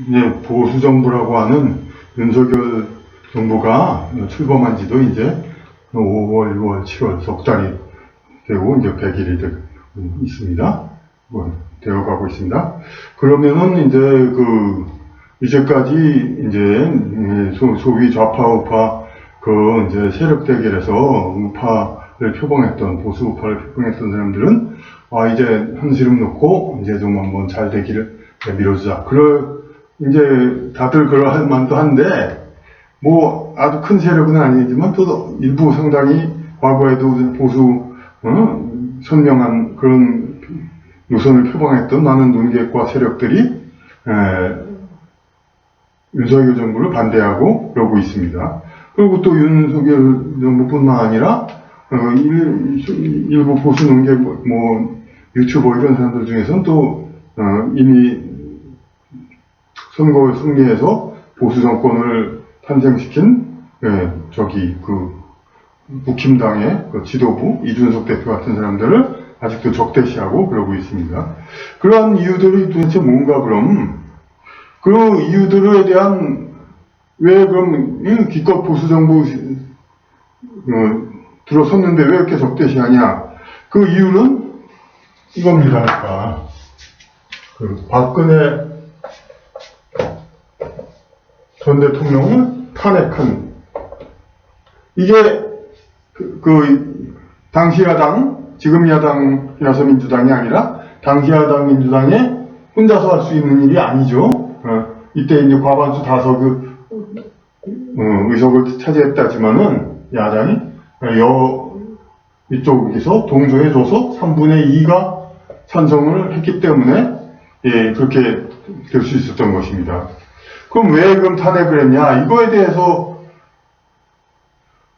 이제 보수 정부라고 하는 윤석열 정부가 출범한 지도 이제 5월, 6월, 7월 석 달이 되고 이제 100일이 되고 있습니다. 되어가고 있습니다. 그러면은 이제 이제까지 이제 소위 좌파 우파 이제 세력 대결에서 우파를 표방했던 보수 우파를 표방했던 사람들은 이제 한시름 놓고 이제 좀 한번 잘 되기를 밀어주자. 이제 다들 그럴 만도 한데 뭐 아주 큰 세력은 아니지만 또 일부 상당히 과거에도 보수 선명한 그런 노선을 표방했던 많은 논객과 세력들이 윤석열 정부를 반대하고 그러고 있습니다. 그리고 또 윤석열 정부뿐만 아니라 일부 보수 논객 뭐 유튜버 이런 사람들 중에서는 또 이미 선거 승리해서 보수 정권을 탄생시킨 국힘당의 지도부 이준석 대표 같은 사람들을 아직도 적대시하고 그러고 있습니다. 그러한 이유들이 도대체 뭔가 그럼 그 이유들에 대한 왜 그럼 기껏 보수 정부 들어섰는데 왜 이렇게 적대시하냐? 그 이유는 이겁니다. 박근혜 전 대통령을 탄핵한 이게 당시 야당, 지금 야당이라서 민주당이 아니라 당시 야당 민주당에 혼자서 할 수 있는 일이 아니죠. 이때 이제 과반수 다수 의석을 차지했다지만은 야당이 이쪽에서 동조해줘서 3분의 2가 찬성을 했기 때문에 그렇게 될 수 있었던 것입니다. 그럼 왜 그럼 탄핵을 했냐? 이거에 대해서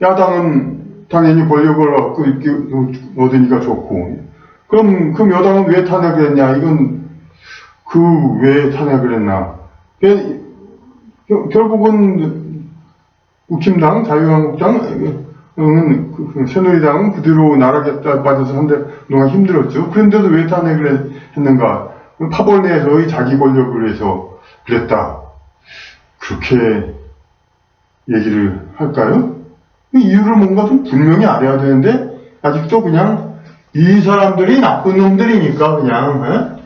야당은 당연히 권력을 얻으니까 좋고, 그럼 여당은 왜 탄핵을 했냐? 이건 왜 탄핵을 했나? 결국은 국힘당, 자유한국당, 새누리당은 그대로 나라겠다 빠져서 한동안 힘들었죠. 그런데도 왜 탄핵을 했는가? 파벌 내에서의 자기 권력을 위해서 그랬다. 그렇게 얘기를 할까요? 이유를 뭔가 좀 분명히 알아야 되는데 아직도 그냥 이 사람들이 나쁜 놈들이니까 그냥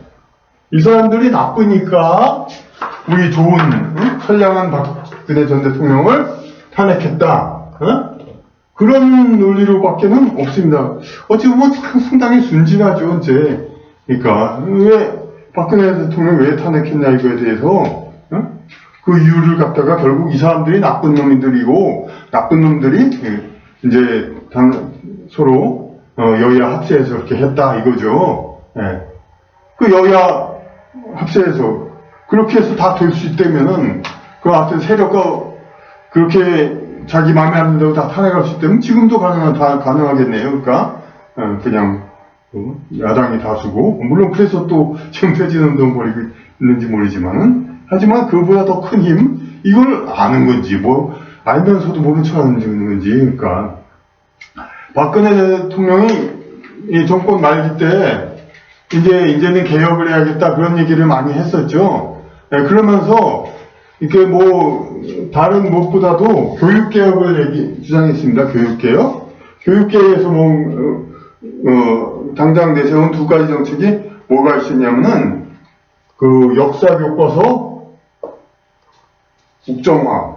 이 사람들이 나쁘니까 우리 좋은 선량한 박근혜 전 대통령을 탄핵했다. 그런 논리로밖에는 없습니다. 어찌 보면 상당히 순진하죠. 이제 그러니까 왜 박근혜 대통령 왜 탄핵했냐 이거에 대해서 그 이유를 갖다가 결국 이 사람들이 나쁜 놈들이고 나쁜 놈들이 이제 서로 여야 합세해서 이렇게 했다 이거죠. 그 여야 합세해서 그렇게 해서 다 될 수 있다면은 그 하여튼 세력과 그렇게 자기 마음에 안 든다고 다 탄핵할 수 있다면 지금도 가능하겠네요. 그러니까 그냥 야당이 다수고 물론 그래서 또 지금 퇴진운동 벌이고 있는지 모르지만은 하지만 그보다 더 큰 힘 이걸 아는 건지 뭐 알면서도 모른 척 하는 건지 그러니까 박근혜 대통령이 정권 말기 때 이제는 개혁을 해야겠다 그런 얘기를 많이 했었죠. 그러면서 이렇게 뭐 다른 무엇보다도 교육개혁을 주장했습니다. 교육개혁에서 당장 내세운 두 가지 정책이 뭐가 있었냐면은 역사 교과서 국정화가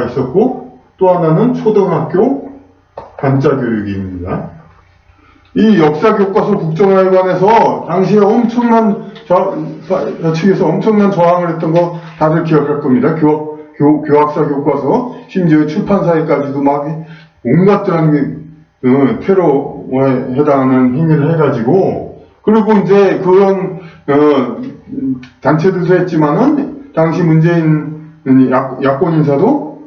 있었고 또 하나는 초등학교 반짜교육입니다. 이 역사 교과서 국정화에 관해서 당시에 엄청난 측에서 엄청난 저항을 했던 거 다들 기억할 겁니다. 교학사 교과서 심지어 출판사에까지도 막 온갖 테러에 해당하는 행위를 해가지고 그리고 이제 그런 단체들도 했지만은 당시 문재인 야권 인사도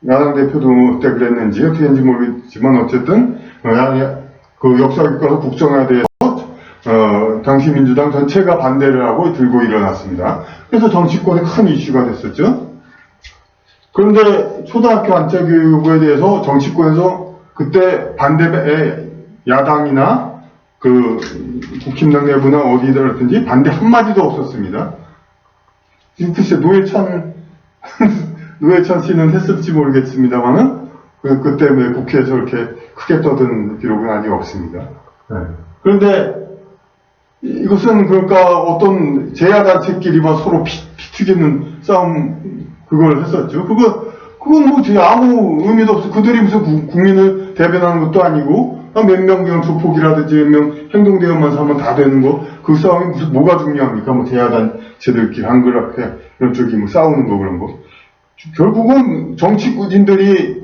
야당 대표도 그때 그랬는지 어떻게 했는지 모르겠지만 어쨌든 역사교과서 국정화에 대해서 당시 민주당 전체가 반대를 하고 들고 일어났습니다. 그래서 정치권에 큰 이슈가 됐었죠. 그런데 초등학교 안짜교육에 대해서 정치권에서 그때 야당이나 그 국힘당 내부나 어디더라든지 반대 한마디도 없었습니다. 글쎄 노회찬 씨는 했을지 모르겠습니다만은 그때 왜 국회에서 이렇게 크게 떠든 기록은 아직 없습니다. 네. 그런데 이것은 그러니까 어떤 제야단체끼리만 서로 피 튀기는 싸움 그걸 했었죠. 그건 뭐 아무 의미도 없어. 그들이 무슨 국민을 대변하는 것도 아니고 몇 명 그냥 조폭이라든지 몇 명 행동대응만 하면 다 되는 거. 그 싸움이 무슨 뭐가 중요합니까? 뭐 제야단체들끼리 한글 앞에 이런 쪽이 뭐 싸우는 거 그런 거. 결국은 정치구진들이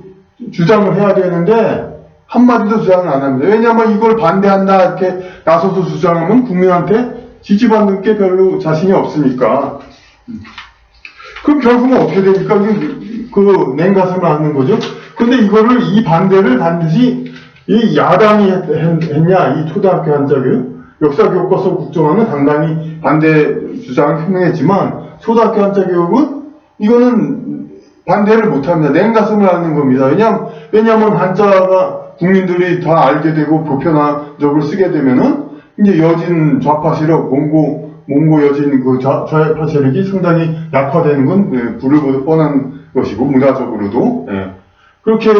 주장을 해야 되는데 한마디도 주장을 안 합니다. 왜냐하면 이걸 반대한다 이렇게 나서서 주장하면 국민한테 지지받는 게 별로 자신이 없으니까. 그럼 결국은 어떻게 됩니까? 그 냉가슴을 앓는 거죠. 근데 이 반대를 반드시 이 야당이 했냐, 이 초등학교 한자교육, 역사교과서 국정화는 당당히 반대 주장을 표명했지만, 초등학교 한자교육은 이거는 반대를 못합니다. 냉가슴을 앓는 겁니다. 왜냐하면 한자가 국민들이 다 알게 되고 보편화적으로 쓰게 되면은 이제 여진 좌파 세력, 몽고 여진 그 좌파 세력이 상당히 약화되는 건 불을 보듯 뻔한 것이고 문화적으로도 그렇게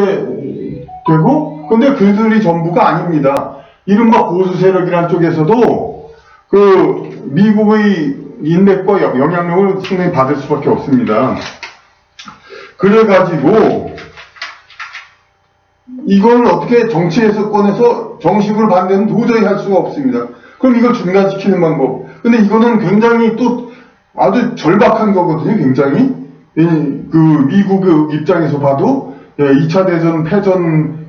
되고 근데 그들이 전부가 아닙니다. 이른바 보수 세력이라는 쪽에서도 그 미국의 인맥과 영향력을 상당히 받을 수밖에 없습니다. 그래가지고 이걸 어떻게 정치에서 꺼내서 정식으로 반대는 도저히 할 수가 없습니다. 그럼 이걸 중단시키는 방법. 근데 이거는 굉장히 또 아주 절박한 거거든요, 굉장히. 그 미국 입장에서 봐도 2차 대전 패전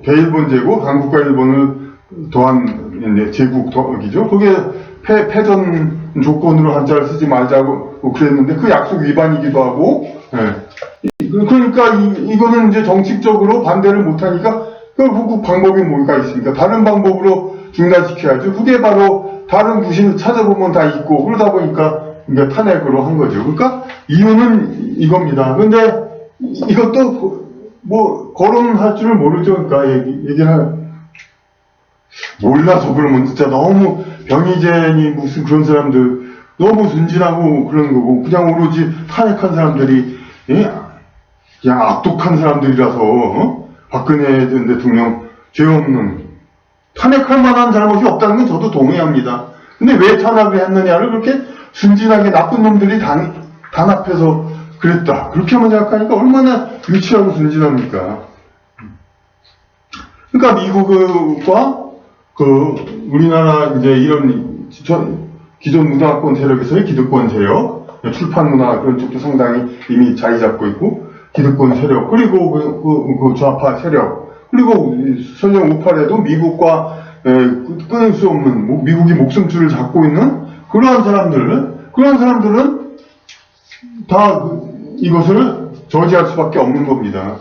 대일본 제국, 한국과 일본을 더한 제국이죠. 그게 패전 조건으로 한자를 쓰지 말자고 그랬는데 그 약속 위반이기도 하고, 그러니까 이거는 이제 정책적으로 반대를 못하니까 결국 방법이 뭐가 있습니까? 다른 방법으로 중단시켜야죠. 그게 바로 다른 구실을 찾아보면 다 있고 그러다 보니까 이제 탄핵으로 한 거죠. 그러니까 이유는 이겁니다. 근데 이것도 뭐 거론할 줄을 모르죠. 그러니까 얘기를 몰라서 그러면 진짜 너무 병이제니 무슨 그런 사람들 너무 순진하고 그런 거고 그냥 오로지 탄핵한 사람들이 그냥 악독한 사람들이라서 박근혜 전 대통령 죄 없는 탄핵할 만한 잘못이 없다는 건 저도 동의합니다. 근데 왜 탄핵을 했느냐를 그렇게 순진하게 나쁜 놈들이 단합해서 그랬다. 그렇게만 생각하니까 얼마나 유치하고 순진합니까? 그러니까 미국과 우리나라 이제 이런 기존 문화권 세력에서의 기득권 세력, 출판 문화 그런 쪽도 상당히 이미 자리 잡고 있고, 기득권 세력, 그리고 그 좌파 세력, 그리고 설령 5.18에도 미국과 끊을 수 없는, 미국이 목숨줄을 잡고 있는 그러한 사람들은 다 이것을 저지할 수밖에 없는 겁니다.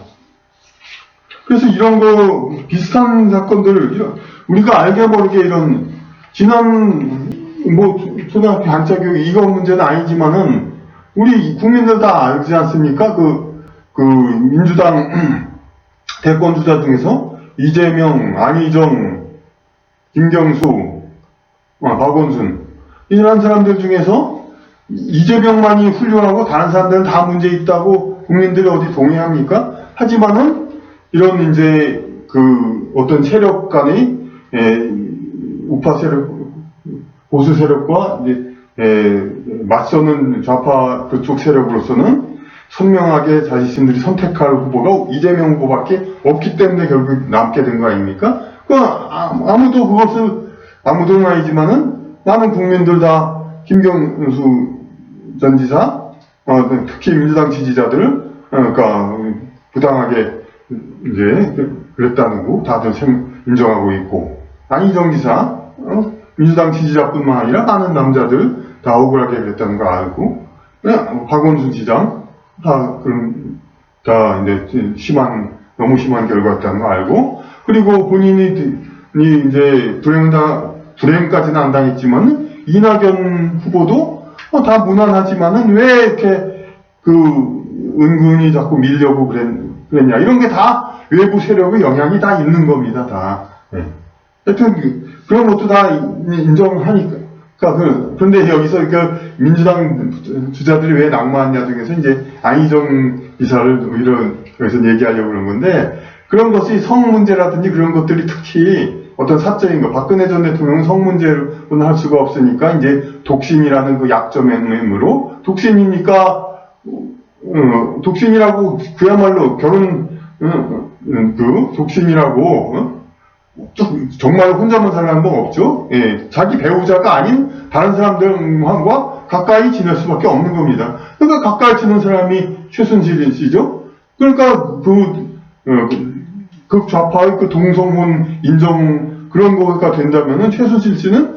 그래서 이런 비슷한 사건들을, 우리가 알게 모르게 이런, 초등학교 한자교육 이거 문제는 아니지만은, 우리 국민들 다 알지 않습니까? 민주당 대권주자 중에서 이재명, 안희정, 김경수, 박원순, 이런 사람들 중에서 이재명만이 훌륭하고 다른 사람들은 다 문제 있다고 국민들이 어디 동의합니까? 하지만은 이런 이제 어떤 세력 간의 우파 세력, 보수 세력과 이제 맞서는 좌파 그쪽 세력으로서는 선명하게 자신들이 선택할 후보가 이재명 후보밖에 없기 때문에 결국 남게 된 거 아닙니까? 아무도 아니지만은 많은 국민들 다 김경수 전 지사, 특히 민주당 지지자들을, 그러니까 부당하게 이제 그랬다는 거 다들 인정하고 있고, 안희정 지사, 민주당 지지자뿐만 아니라 많은 남자들 다 억울하게 그랬다는 거 알고, 박원순 시장 다 이제 너무 심한 결과였다는 거 알고, 그리고 본인이 이제 불행까지는 안 당했지만 이낙연 후보도 다 무난하지만은 왜 이렇게 은근히 자꾸 밀려고 그랬냐, 이런 게 다 외부 세력의 영향이 다 있는 겁니다, 다. 하여튼, 그런 것도 다 인정하니까. 그런데 여기서 민주당 주자들이 왜 낙마하냐 중에서 이제 안희정 지사를 이런, 여기서 얘기하려고 그런 건데, 그런 것이 성 문제라든지 그런 것들이 특히 어떤 사적인 거, 박근혜 전 대통령은 성 문제로는 할 수가 없으니까 이제 독신이라는 그 약점으로, 독신이라고 그야말로 독신이라고, 정말 혼자만 살라는 건 없죠. 예, 자기 배우자가 아닌 다른 사람들과 가까이 지낼 수밖에 없는 겁니다. 그러니까 가까이 지낸 사람이 최순실 씨죠. 그러니까 극좌파의 그 동성혼 인정 그런 거가 된다면은 최순실 씨는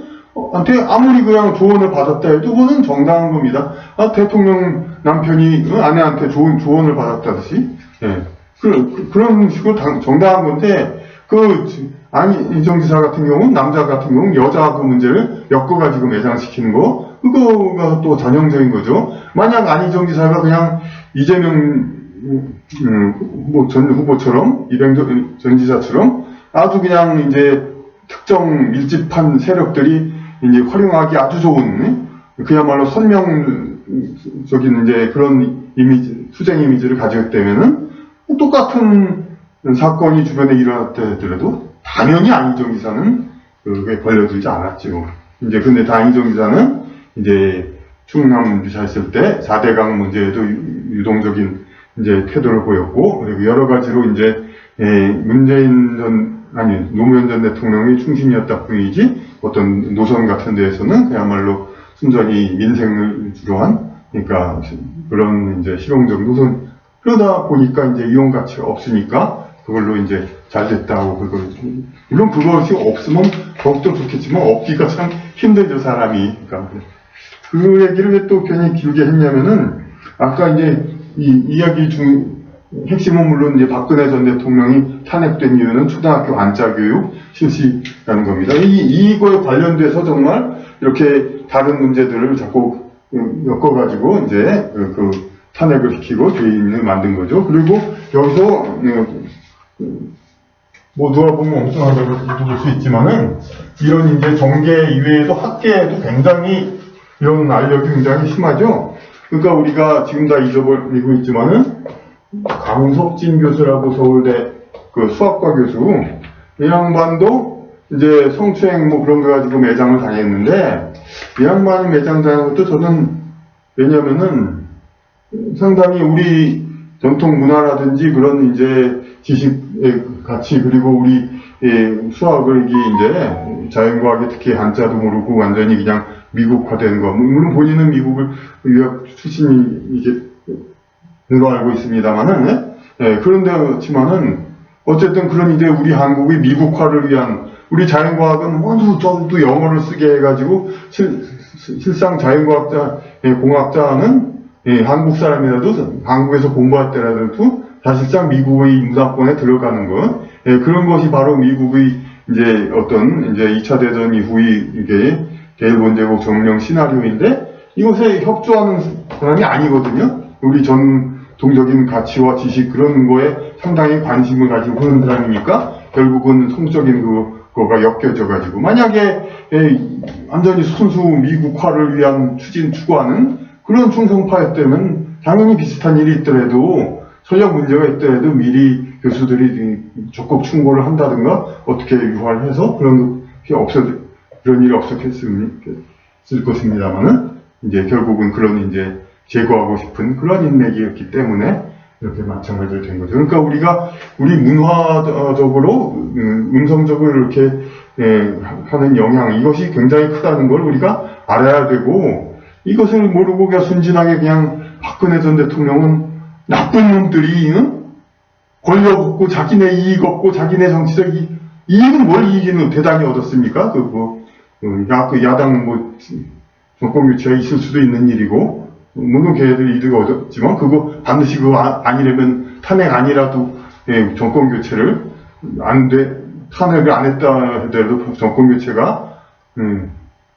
한테 아무리 그냥 조언을 받았다 해도 그거는 정당한 겁니다. 대통령 남편이 아내한테 조언을 받았다듯이, 예, 그런 식으로 정당한 건데, 안희정 지사 같은 경우는, 남자 같은 경우는 여자 그 문제를 엮어가지고 매장시키는 거, 그거가 또 전형적인 거죠. 만약 안희정 지사가 그냥 이재명 전 후보처럼, 이병철 전 지사처럼 아주 그냥 이제 특정 밀집한 세력들이 이제 활용하기 아주 좋은, 그야말로 선명적인 이제 그런 이미지, 투쟁 이미지를 가졌다면은 똑같은 사건이 주변에 일어났다 하더라도 당연히 안희정 지사는 그게 걸려들지 않았죠. 이제 근데 안희정 지사는 이제 충남 지사했을 때 4대강 문제에도 유동적인 이제 태도를 보였고, 그리고 여러 가지로 이제 노무현 전 대통령이 충신이었다 뿐이지 어떤 노선 같은 데에서는 그야말로 순전히 민생을 주로 한, 그러니까 그런 이제 실용적 노선, 그러다 보니까 이제 이용 가치가 없으니까 그걸로 이제 잘 됐다고, 물론 그것이 없으면 더욱더 좋겠지만 없기가 참 힘들죠, 사람이. 그러니까 그 얘기를 왜 또 괜히 길게 했냐면은, 아까 이제 이 이야기 중 핵심은 물론 이제 박근혜 전 대통령이 탄핵된 이유는 초등학교 안짜교육 실시라는 겁니다. 이거에 관련돼서 정말 이렇게 다른 문제들을 자꾸 엮어가지고 이제 탄핵을 시키고 죄인을 만든 거죠. 그리고 여기서 누가 보면 엉뚱하다고 볼 수 있지만은, 이런 이제 정계 이외에도 학계에도 굉장히 이런 알력이 굉장히 심하죠. 그러니까 우리가 지금 다 잊어버리고 있지만은, 강석진 교수라고 서울대 그 수학과 교수, 이 양반도 이제 성추행 그런 거 가지고 매장을 당했는데, 이 양반이 매장 당한 것도 저는, 왜냐면은 상당히 우리 전통 문화라든지 그런 이제 지식의 가치, 그리고 우리 수학을 이제 자연과학에 특히 한자도 모르고 완전히 그냥 미국화된 거, 물론 본인은 미국을 유학 출신이로 알고 있습니다만은, 그런데 그렇지만은 어쨌든 그런 이제 우리 한국의 미국화를 위한, 우리 자연과학은 모두 전부 영어를 쓰게 해가지고 실상 자연과학자, 공학자는 한국 사람이라도 한국에서 공부할 때라도 사실상 미국의 문화권에 들어가는 것, 그런 것이 바로 미국의 이제 어떤 이제 2차 대전 이후의 이게 제1본제국 점령 시나리오인데, 이것에 협조하는 사람이 아니거든요. 우리 전통적인 가치와 지식 그런 거에 상당히 관심을 가지고 그런 사람이니까 결국은 성적인 그거가 엮여져가지고, 만약에 완전히 순수 미국화를 위한 추구하는 그런 충성파였다면 당연히 비슷한 일이 있더라도, 설령 문제가 있더라도 미리 교수들이 적극 충고를 한다든가 어떻게 유화를 해서 그런 일이 없었을 것입니다만은, 이제 결국은 그런 이제 제거하고 싶은 그런 인맥이었기 때문에 이렇게 마찬가지로 된 거죠. 그러니까 우리 문화적으로, 음성적으로 이렇게 하는 영향, 이것이 굉장히 크다는 걸 우리가 알아야 되고, 이것을 모르고 그냥 순진하게 그냥 박근혜 전 대통령은 나쁜 놈들이 권력 없고 자기네 이익 없고 자기네 정치적 이익은 뭘 이익은 대단히 얻었습니까? 야당 정권 교체가 있을 수도 있는 일이고, 물론 걔네들이 이득을 얻었지만 그거 반드시 그거 아니라면, 탄핵 아니라도 정권 교체를 탄핵을 안 했다 하더라도 정권 교체가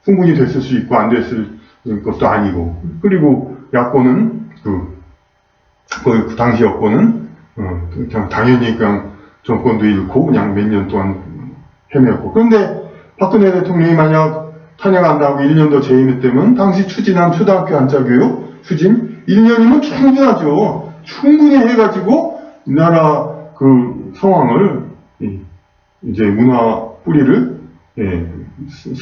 충분히 됐을 수 있고 안 됐을 것도 아니고, 그리고 야권은 그 당시 여권은 그냥 당연히 그냥 정권도 잃고 그냥 몇 년 동안 헤매고. 그런데 박근혜 대통령이 만약 탄핵한다고 1년 더 재임했다면 당시 추진한 초등학교 한자교육 추진 1년이면 충분하죠. 충분히 해가지고 이 나라 그 상황을 이제 문화 뿌리를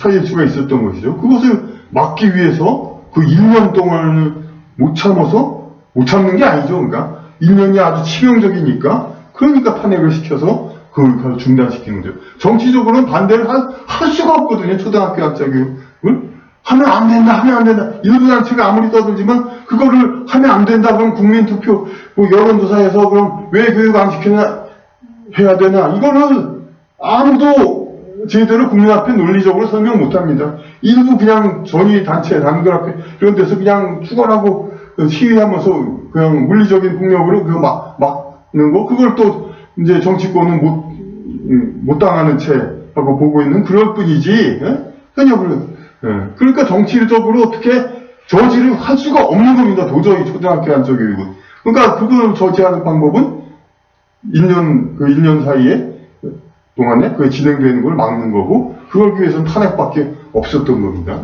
살릴 수가 있었던 것이죠. 그것을 막기 위해서 그 1년 동안을 못 참는 게 아니죠. 그러니까 1년이 아주 치명적이니까 그러니까 탄핵을 시켜서 그걸 중단시키는 거죠. 정치적으로는 반대를 할 수가 없거든요. 초등학교 한자교육을 하면 안 된다. 일부 단체가 아무리 떠들지만 그거를 하면 안 된다. 그럼 국민투표 뭐 여론조사에서 그럼 왜 교육 안 시키냐 해야 되나? 이거는 아무도 제대로 국민 앞에 논리적으로 설명 못 합니다. 일부 그냥 전위 단체, 단글 앞에 이런 데서 그냥 추월하고 시위하면서 그냥 물리적인 폭력으로 그거 막는 거, 그걸 또 이제 정치권은 못 당하는 채 하고 보고 있는 그럴 뿐이지, 그러니까 정치적으로 어떻게 저지를 할 수가 없는 겁니다. 도저히 초등학교 한자교육은. 그러니까 그걸 저지하는 방법은 1년 사이에 동안에 그게 진행되는 걸 막는 거고, 그걸 위해서는 탄핵밖에 없었던 겁니다.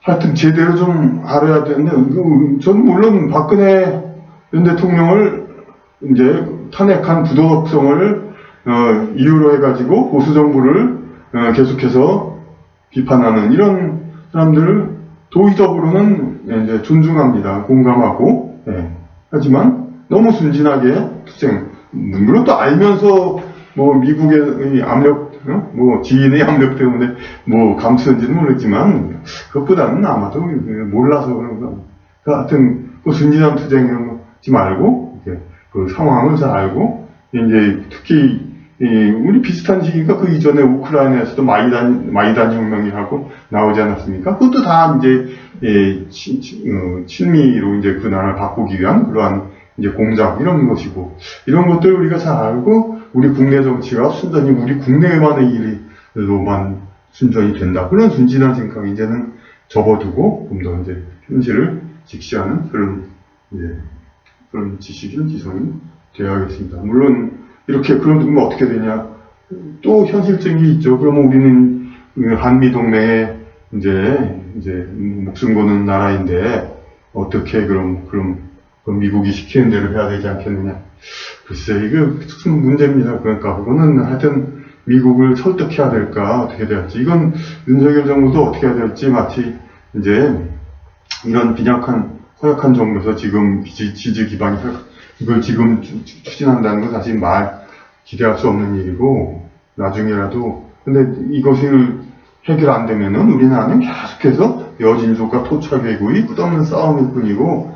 하여튼 제대로 좀 알아야 되는데, 저는 물론 박근혜 전 대통령을 이제 탄핵한 부도덕성을 이유로 해가지고 보수정부를 계속해서 비판하는 이런 사람들을 도의적으로는 이제 존중합니다. 공감하고. 하지만 너무 순진하게 투쟁, 물론 또 알면서 뭐 미국의 압력, 뭐 지인의 압력 때문에 뭐 감추는지는 모르겠지만 그것보다는 아마도 몰라서 그런 거. 하여튼 그 순진한 투쟁하지 말고 그 상황을 잘 알고, 이제 특히 우리 비슷한 시기가 그 이전에 우크라이나에서도 마이단 혁명이라고 나오지 않았습니까? 그것도 다 이제 친미로 이제 그 나라를 바꾸기 위한 그러한 이제 공작 이런 것이고, 이런 것들을 우리가 잘 알고 우리 국내 정치가 순전히 우리 국내만의 일로만 순전히 된다. 그런 순진한 생각 이제는 접어두고 좀 더 이제 현실을 직시하는 그런 지식인 지성이 되어야겠습니다. 물론 이렇게 그러면 어떻게 되냐? 또 현실적인 게 있죠. 그러면 우리는 한미 동맹에 이제 목숨 거는 나라인데 어떻게 그럼 미국이 시키는 대로 해야 되지 않겠느냐? 글쎄, 이거 큰 문제입니다. 그러니까 그거는 하여튼 미국을 설득해야 될까, 어떻게 될지, 이건 윤석열 정부도 어떻게 해야 될지, 마치 이제 이런 허약한 정부에서 지금 지지 기반이 이걸 지금 추진한다는 건 사실 기대할 수 없는 일이고, 나중에라도, 근데 이것을 해결 안 되면은 우리나라는 계속해서 여진족과 토착외구의 끝없는 싸움일 뿐이고,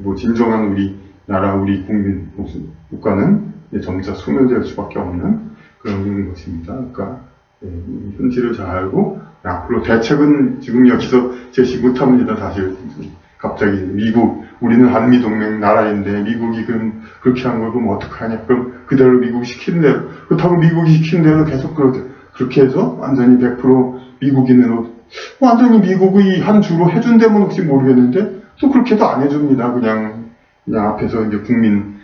뭐 진정한 우리 나라, 우리 국가는 점차 소멸될 수밖에 없는 그런 것입니다. 그러니까 현실을 잘 알고 앞으로 대책은 지금 여기서 제시 못합니다. 사실 갑자기 우리는 한미 동맹 나라인데 미국이 그렇게 한 걸 그럼 어떡하냐? 그럼 그대로 미국이 시키는 대로, 그렇다고 미국이 시키는 대로 계속 그렇게 해서 완전히 100% 미국인으로 완전히 미국의 한 주로 해준다면 혹시 모르겠는데 또 그렇게도 안 해줍니다. 그냥 앞에서 이제 국민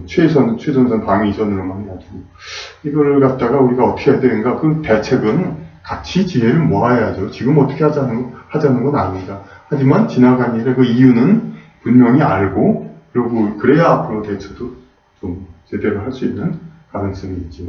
최전선 방위선으로만 해가지고 이거를 갖다가 우리가 어떻게 해야 되는가? 그 대책은 같이 지혜를 모아야죠. 지금 어떻게 하자는 건 아닙니다. 하지만 지나간 일의 그 이유는 분명히 알고, 그리고 그래야 앞으로 대처도 좀 제대로 할 수 있는 가능성이 있죠.